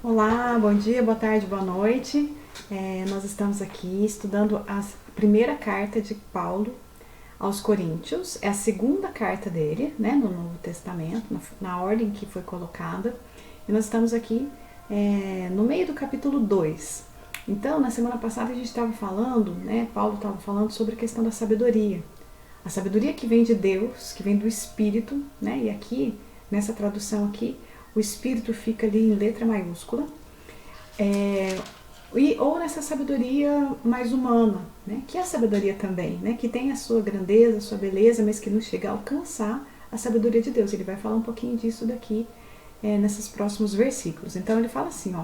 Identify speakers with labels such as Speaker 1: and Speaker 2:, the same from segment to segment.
Speaker 1: Olá, bom dia, boa tarde, boa noite. Nós estamos aqui estudando a primeira carta de Paulo aos Coríntios. É a segunda carta dele, né, no Novo Testamento, na ordem que foi colocada. E nós estamos aqui no meio do capítulo 2. Então, na semana passada a gente estava falando, né, Paulo estava falando sobre a questão da sabedoria. A sabedoria que vem de Deus, que vem do Espírito, né, e aqui, nessa tradução aqui, o Espírito fica ali em letra maiúscula, ou nessa sabedoria mais humana, né? Que é a sabedoria também, né? Que tem a sua grandeza, a sua beleza, mas que não chega a alcançar a sabedoria de Deus. Ele vai falar um pouquinho disso daqui nesses próximos versículos. Então ele fala assim, ó: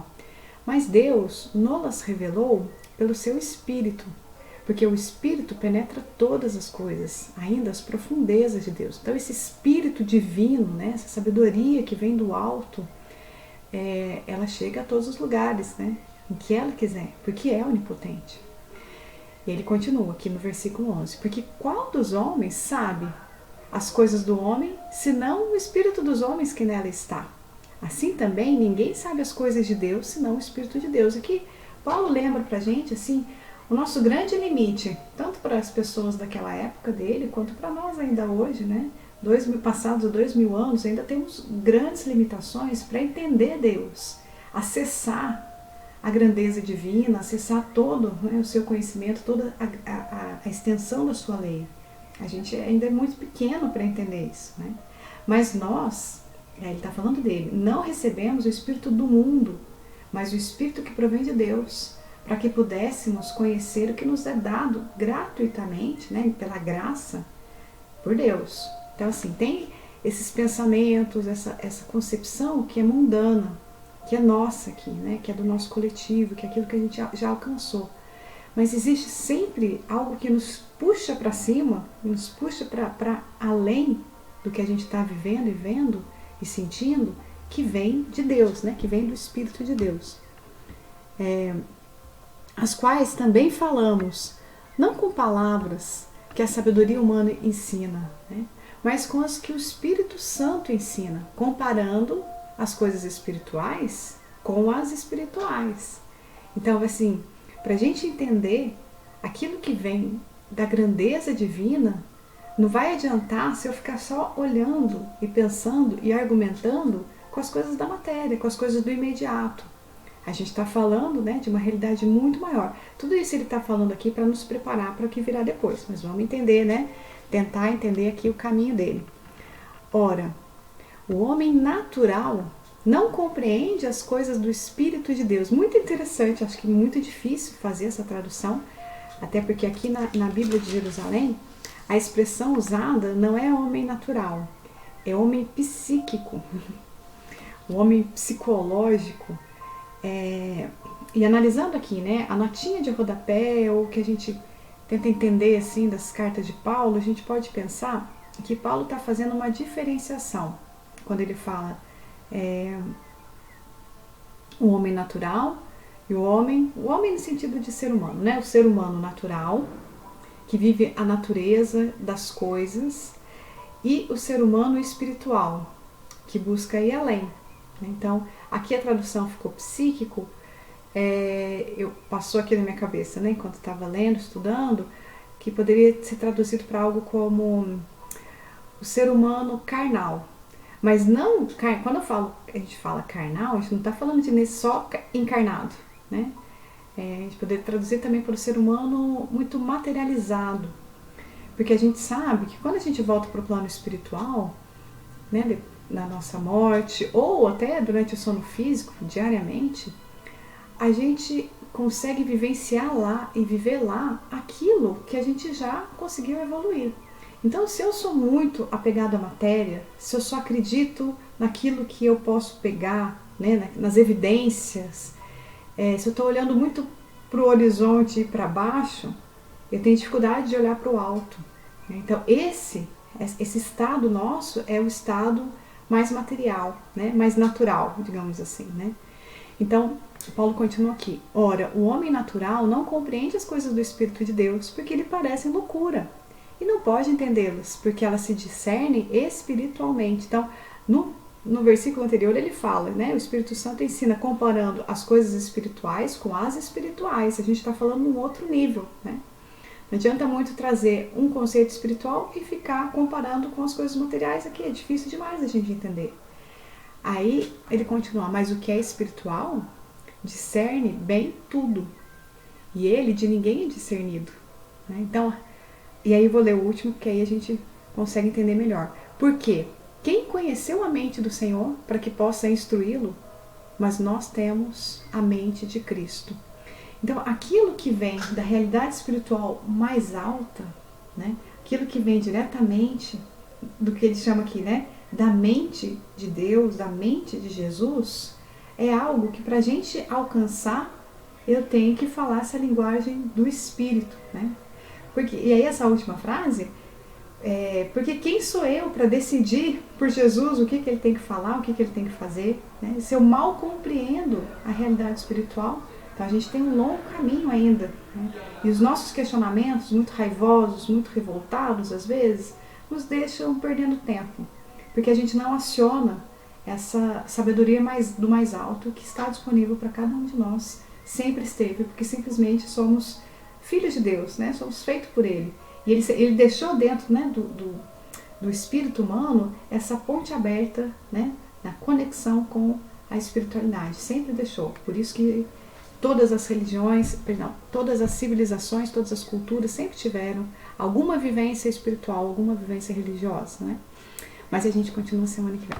Speaker 1: mas Deus nos revelou pelo seu Espírito, porque o Espírito penetra todas as coisas, ainda as profundezas de Deus. Então esse Espírito divino, né, essa sabedoria que vem do alto, ela chega a todos os lugares, né, em que ela quiser, porque é onipotente. E ele continua aqui no versículo 11: porque qual dos homens sabe as coisas do homem, senão o Espírito dos homens que nela está? Assim também ninguém sabe as coisas de Deus, senão o Espírito de Deus. Aqui Paulo lembra pra gente, assim, o nosso grande limite, tanto para as pessoas daquela época dele, quanto para nós ainda hoje, né? Passados 2000 anos, ainda temos grandes limitações para entender Deus, acessar a grandeza divina, acessar todo, né, o seu conhecimento, toda a extensão da sua lei. A gente ainda é muito pequeno para entender isso, né? Mas nós, ele está falando dele, não recebemos o Espírito do mundo, mas o Espírito que provém de Deus, para que pudéssemos conhecer o que nos é dado gratuitamente, né, pela graça, por Deus. Então, assim, tem esses pensamentos, essa concepção que é mundana, que é nossa aqui, né, que é do nosso coletivo, que é aquilo que a gente já alcançou. Mas existe sempre algo que nos puxa para cima, nos puxa para além do que a gente está vivendo e vendo e sentindo, que vem de Deus, né, que vem do Espírito de Deus. As quais também falamos, não com palavras que a sabedoria humana ensina, né, mas com as que o Espírito Santo ensina, comparando as coisas espirituais com as espirituais. Então, assim, para a gente entender aquilo que vem da grandeza divina, não vai adiantar se eu ficar só olhando e pensando e argumentando com as coisas da matéria, com as coisas do imediato. A gente está falando, né, de uma realidade muito maior. Tudo isso ele está falando aqui para nos preparar para o que virá depois. Mas vamos entender, né? Tentar entender aqui o caminho dele. Ora, o homem natural não compreende as coisas do Espírito de Deus. Muito interessante, acho que muito difícil fazer essa tradução, até porque aqui na Bíblia de Jerusalém, a expressão usada não é homem natural, é homem psíquico, o homem psicológico. E analisando aqui, né, a notinha de rodapé, ou que a gente tenta entender assim das cartas de Paulo, a gente pode pensar que Paulo está fazendo uma diferenciação quando ele fala o homem natural e o homem no sentido de ser humano, né? O ser humano natural, que vive a natureza das coisas, e o ser humano espiritual, que busca ir além. Então, aqui a tradução ficou psíquico, passou aqui na minha cabeça, né, enquanto estava lendo, estudando, que poderia ser traduzido para algo como o ser humano carnal. Mas não, quando a gente fala carnal, a gente não está falando de só encarnado, né? A gente poderia traduzir também para o ser humano muito materializado, porque a gente sabe que quando a gente volta para o plano espiritual, né, na nossa morte, ou até durante o sono físico, diariamente, a gente consegue vivenciar lá e viver lá aquilo que a gente já conseguiu evoluir. Então, se eu sou muito apegado à matéria, se eu só acredito naquilo que eu posso pegar, né, nas evidências, se eu estou olhando muito para o horizonte e para baixo, eu tenho dificuldade de olhar para o alto. Então, esse estado nosso é o estado mais material, né, mais natural, digamos assim, né? Então, Paulo continua aqui: ora, o homem natural não compreende as coisas do Espírito de Deus, porque lhe parecem loucura, e não pode entendê-las, porque elas se discernem espiritualmente. Então, no no versículo anterior ele fala, né? O Espírito Santo ensina comparando as coisas espirituais com as espirituais. A gente está falando num outro nível, né? Não adianta muito trazer um conceito espiritual e ficar comparando com as coisas materiais aqui. É difícil demais a gente entender. Aí ele continua, mas o que é espiritual discerne bem tudo. E ele de ninguém é discernido. Né? Então, e aí vou ler o último, que aí a gente consegue entender melhor. Por quê? Quem conheceu a mente do Senhor para que possa instruí-lo? Mas nós temos a mente de Cristo. Então, aquilo que vem da realidade espiritual mais alta, né? Aquilo que vem diretamente do que ele chama aqui, né? Da mente de Deus, da mente de Jesus, é algo que para a gente alcançar, eu tenho que falar essa linguagem do Espírito, né? Porque, e aí essa última frase, porque quem sou eu para decidir por Jesus o que ele tem que falar, o que ele tem que fazer, né? Se eu mal compreendo a realidade espiritual, então a gente tem um longo caminho ainda, né? E os nossos questionamentos, muito raivosos, muito revoltados às vezes, nos deixam perdendo tempo, porque a gente não aciona essa sabedoria do mais alto que está disponível para cada um de nós, sempre esteve, porque simplesmente somos filhos de Deus, né? Somos feitos por Ele. E ele deixou dentro, né, do espírito humano essa ponte aberta, né, na conexão com a espiritualidade. Sempre deixou. Por isso que todas as religiões, todas as civilizações, todas as culturas sempre tiveram alguma vivência espiritual, alguma vivência religiosa, né? Mas a gente continua semana que vem.